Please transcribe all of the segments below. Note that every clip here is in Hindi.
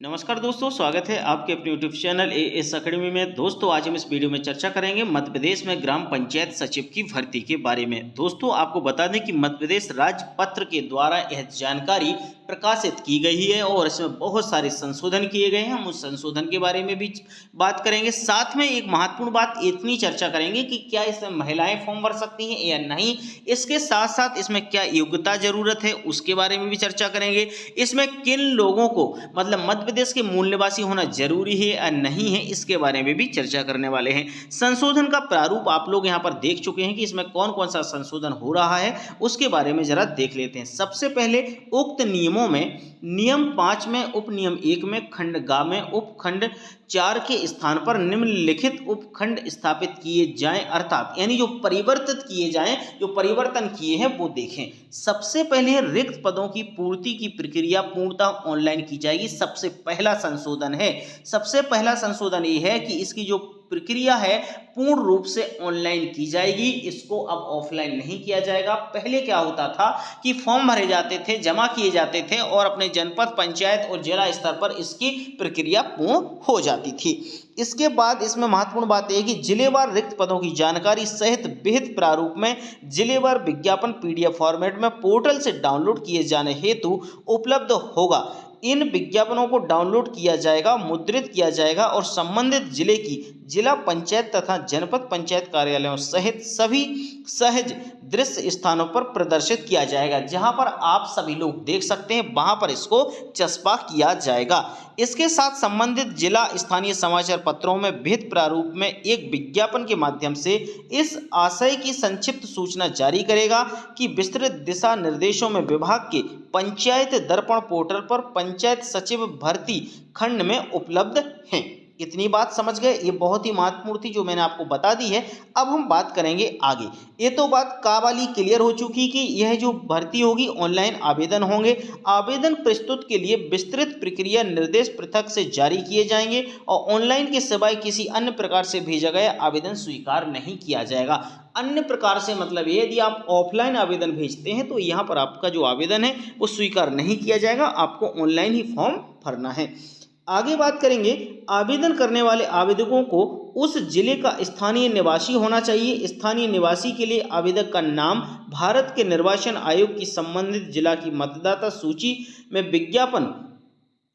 नमस्कार दोस्तों, स्वागत है आपके अपने यूट्यूब चैनल एएस अकेडमी में। दोस्तों, आज हम इस वीडियो में चर्चा करेंगे मध्य प्रदेश में ग्राम पंचायत सचिव की भर्ती के बारे में। दोस्तों, आपको बता दें कि मध्य प्रदेश राजपत्र के द्वारा यह जानकारी प्रकाशित की गई है और इसमें बहुत सारे संशोधन किए गए हैं। हम उस संशोधन के बारे में भी बात करेंगे। साथ में एक महत्वपूर्ण बात इतनी चर्चा करेंगे कि क्या इसमें महिलाएं फॉर्म भर सकती हैं या नहीं। इसके साथ साथ इसमें क्या योग्यता जरूरत है उसके बारे में भी चर्चा करेंगे। इसमें किन लोगों को मतलब मध्य प्रदेश के मूल निवासी होना जरूरी है या नहीं है, इसके बारे में भी चर्चा करने वाले हैं। संशोधन का प्रारूप आप लोग यहां पर देख चुके हैं कि इसमें कौन कौन सा संशोधन हो रहा है, उसके बारे में जरा देख लेते हैं। सबसे पहले उक्त नियमों में नियम 5 में उपनियम 1 में खंड ग में उपखंड 4 के स्थान पर निम्नलिखित उपखंड स्थापित किए जाएं, अर्थात यानी जो परिवर्तित किए जाएं, जो परिवर्तन किए हैं वो देखें। सबसे पहले रिक्त पदों की पूर्ति की प्रक्रिया पूर्णतः ऑनलाइन की जाएगी। सबसे पहला संशोधन है। सबसे पहला संशोधन ये है कि इसकी जो प्रक्रिया है पूर्ण रूप से ऑनलाइन की जाएगी। इसको अब ऑफलाइन नहीं किया जाएगा। पहले क्या होता था कि फॉर्म भरे जाते थे, जमा किए जाते थे और अपने जनपद, पंचायत और जिला स्तर पर इसकी प्रक्रिया पूर्ण हो जाती थी। इसके बाद इसमें महत्वपूर्ण बात यह कि जिलेवार रिक्त पदों की जानकारी सहित विहित प्रारूप में जिलेवार विज्ञापन पीडीएफ फॉर्मेट में पोर्टल से डाउनलोड किए जाने हेतु उपलब्ध होगा। इन विज्ञापनों को डाउनलोड किया जाएगा, मुद्रित किया जाएगा और संबंधित जिले की जिला पंचायत तथा जनपद पंचायत कार्यालयों सहित सभी सहज दृश्य स्थानों पर प्रदर्शित किया जाएगा। जहां पर आप सभी लोग देख सकते हैं वहां पर इसको चस्पा किया जाएगा। इसके साथ संबंधित जिला स्थानीय समाचार पत्रों में विहित प्रारूप में एक विज्ञापन के माध्यम से इस आशय की संक्षिप्त सूचना जारी करेगा कि विस्तृत दिशा निर्देशों में विभाग के पंचायत दर्पण पोर्टल पर पंचायत सचिव भर्ती खंड में उपलब्ध हैं। इतनी बात समझ गए। ये बहुत ही महत्वपूर्ण थी जो मैंने आपको बता दी है। अब हम बात करेंगे आगे। ये तो बात का वाली क्लियर हो चुकी कि यह जो भर्ती होगी ऑनलाइन आवेदन होंगे। आवेदन प्रस्तुत के लिए विस्तृत प्रक्रिया निर्देश पृथक से जारी किए जाएंगे और ऑनलाइन के सिवाय किसी अन्य प्रकार से भेजा गया आवेदन स्वीकार नहीं किया जाएगा। अन्य प्रकार से मतलब यदि आप ऑफलाइन आवेदन भेजते हैं तो यहाँ पर आपका जो आवेदन है वो स्वीकार नहीं किया जाएगा। आपको ऑनलाइन ही फॉर्म भरना है। आगे बात करेंगे। आवेदन करने वाले आवेदकों को उस जिले का स्थानीय निवासी होना चाहिए। स्थानीय निवासी के लिए आवेदक का नाम भारत के निर्वाचन आयोग की संबंधित जिला की मतदाता सूची में विज्ञापन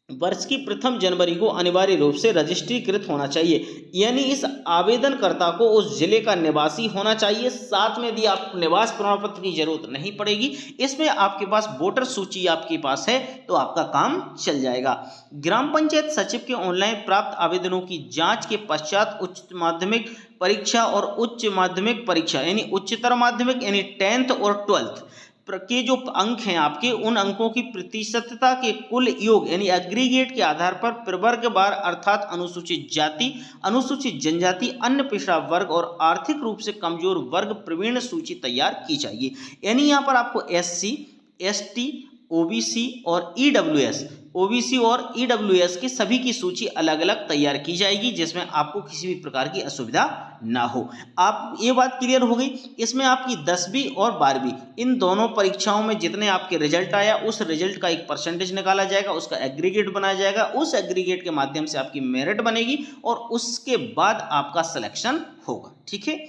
वर्ष की प्रथम जनवरी को अनिवार्य रूप से रजिस्ट्रीकृत होना चाहिए। यानी इस आवेदनकर्ता को उस जिले का निवासी होना चाहिए। साथ में यदि आप निवास प्रमाण पत्र की जरूरत नहीं पड़ेगी, इसमें आपके पास वोटर सूची आपके पास है तो आपका काम चल जाएगा। ग्राम पंचायत सचिव के ऑनलाइन प्राप्त आवेदनों की जांच के पश्चात उच्च माध्यमिक परीक्षा और उच्च माध्यमिक परीक्षा यानी उच्चतर माध्यमिक यानी 10th और 12th के जो अंक हैं आपके, उन अंकों की प्रतिशतता के कुल योग यानी एग्रीगेट के आधार पर प्रवर्गवार अर्थात अनुसूचित जाति, अनुसूचित जनजाति, अन्य पिछड़ा वर्ग और आर्थिक रूप से कमजोर वर्ग प्रवीण सूची तैयार की जाएगी। यानी यहाँ पर आपको SC, ST, OBC और EWS की सभी की सूची अलग अलग तैयार की जाएगी, जिसमें आपको किसी भी प्रकार की असुविधा ना हो। आप ये बात क्लियर हो गई। इसमें आपकी 10वीं और 12वीं इन दोनों परीक्षाओं में जितने आपके रिजल्ट आया उस रिजल्ट का एक परसेंटेज निकाला जाएगा, उसका एग्रीगेट बनाया जाएगा। उस एग्रीगेट के माध्यम से आपकी मेरिट बनेगी और उसके बाद आपका सिलेक्शन होगा। ठीक है।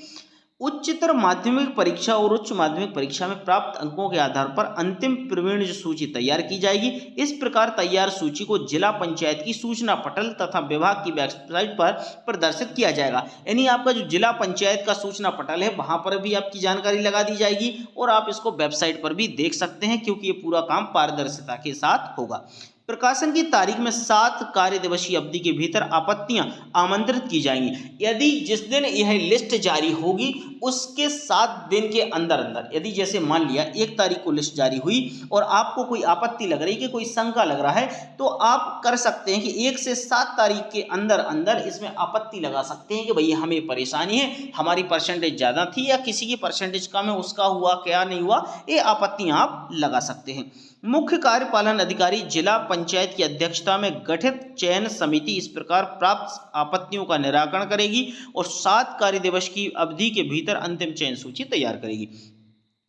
उच्चतर माध्यमिक परीक्षा और उच्च माध्यमिक परीक्षा में प्राप्त अंकों के आधार पर अंतिम प्रवीण सूची तैयार की जाएगी। इस प्रकार तैयार सूची को जिला पंचायत की सूचना पटल तथा विभाग की वेबसाइट पर प्रदर्शित किया जाएगा। यानी आपका जो जिला पंचायत का सूचना पटल है वहां पर भी आपकी जानकारी लगा दी जाएगी और आप इसको वेबसाइट पर भी देख सकते हैं, क्योंकि ये पूरा काम पारदर्शिता के साथ होगा। प्रकाशन की तारीख में 7 कार्य दिवसीय अवधि के भीतर आपत्तियां आमंत्रित की जाएंगी। यदि जिस दिन यह लिस्ट जारी होगी उसके 7 दिन के अंदर अंदर, यदि जैसे मान लिया 1 तारीख को लिस्ट जारी हुई और आपको कोई आपत्ति लग रही है कि कोई शंका लग रहा है, तो आप कर सकते हैं कि 1 से 7 तारीख के अंदर अंदर इसमें आपत्ति लगा सकते हैं कि भैया हमें परेशानी है, हमारी परसेंटेज ज़्यादा थी या किसी की परसेंटेज कम है, उसका हुआ क्या नहीं हुआ, ये आपत्तियां आप लगा सकते हैं। मुख्य कार्यपालन अधिकारी जिला पंचायत की अध्यक्षता में गठित चयन समिति इस प्रकार प्राप्त आपत्तियों का निराकरण करेगी और 7 कार्य दिवस की अवधि के भीतर अंतिम चयन सूची तैयार करेगी।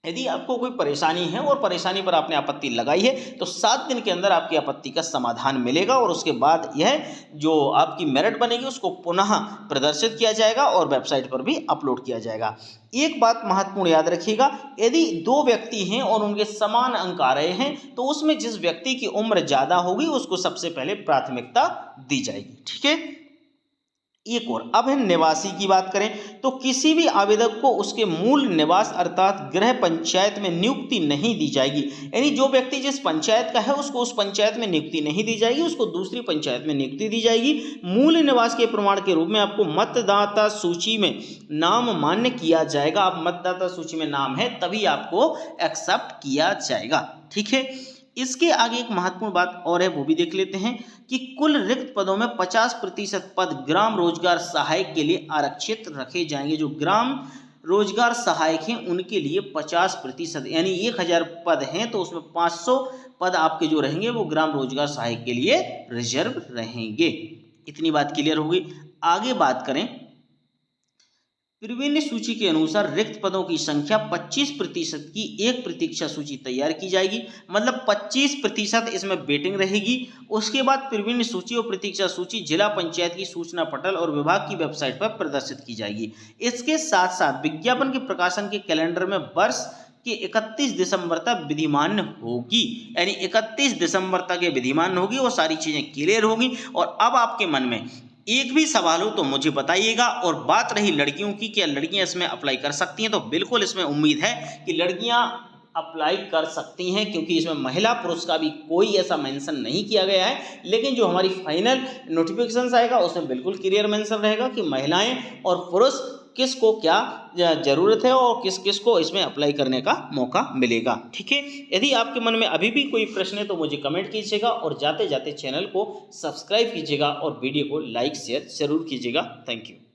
यदि आपको कोई परेशानी है और परेशानी पर आपने आपत्ति लगाई है तो 7 दिन के अंदर आपकी आपत्ति का समाधान मिलेगा और उसके बाद यह जो आपकी मेरिट बनेगी उसको पुनः प्रदर्शित किया जाएगा और वेबसाइट पर भी अपलोड किया जाएगा। एक बात महत्वपूर्ण याद रखिएगा, यदि 2 व्यक्ति हैं और उनके समान अंक आ रहे हैं तो उसमें जिस व्यक्ति की उम्र ज़्यादा होगी उसको सबसे पहले प्राथमिकता दी जाएगी। ठीक है। एक और अब है निवासी की बात करें तो किसी भी आवेदक को उसके मूल निवास अर्थात गृह पंचायत में नियुक्ति नहीं दी जाएगी। यानी जो व्यक्ति जिस पंचायत का है उसको उस पंचायत में नियुक्ति नहीं दी जाएगी, उसको दूसरी पंचायत में नियुक्ति दी जाएगी। मूल निवास के प्रमाण के रूप में आपको मतदाता सूची में नाम मान्य किया जाएगा। आप मतदाता सूची में नाम है तभी आपको एक्सेप्ट किया जाएगा। ठीक है। इसके आगे एक महत्वपूर्ण बात और है, वो भी देख लेते हैं कि कुल रिक्त पदों में 50% पद ग्राम रोजगार सहायक के लिए आरक्षित रखे जाएंगे। जो ग्राम रोजगार सहायक हैं उनके लिए 50% यानी 1000 पद हैं तो उसमें 500 पद आपके जो रहेंगे वो ग्राम रोजगार सहायक के लिए रिजर्व रहेंगे। इतनी बात क्लियर होगी। आगे बात करें, प्रवीण सूची के अनुसार रिक्त पदों की संख्या 25% की एक प्रतीक्षा सूची तैयार की जाएगी। मतलब 25% इसमें वेटिंग रहेगी। उसके बाद प्रवीण सूची और प्रतीक्षा सूची जिला पंचायत की सूचना पटल और विभाग की वेबसाइट पर प्रदर्शित की जाएगी। इसके साथ साथ विज्ञापन के प्रकाशन के कैलेंडर में वर्ष कि 31 दिसंबर तक विधिमान्य होगी। यानी 31 दिसंबर तक ये विधिमान्य होगी, वो सारी चीज़ें क्लियर होगी। और अब आपके मन में एक भी सवाल हो तो मुझे बताइएगा। और बात रही लड़कियों की, क्या लड़कियां इसमें अप्लाई कर सकती हैं, तो बिल्कुल इसमें उम्मीद है कि लड़कियां अप्लाई कर सकती हैं, क्योंकि इसमें महिला पुरुष का भी कोई ऐसा मेंशन नहीं किया गया है। लेकिन जो हमारी फाइनल नोटिफिकेशन आएगा उसमें बिल्कुल क्लियर मेंशन रहेगा कि महिलाएं और पुरुष किसको क्या ज़रूरत है और किस किस को इसमें अप्लाई करने का मौका मिलेगा। ठीक है। यदि आपके मन में अभी भी कोई प्रश्न है तो मुझे कमेंट कीजिएगा और जाते जाते चैनल को सब्सक्राइब कीजिएगा और वीडियो को लाइक शेयर जरूर कीजिएगा। Thank you.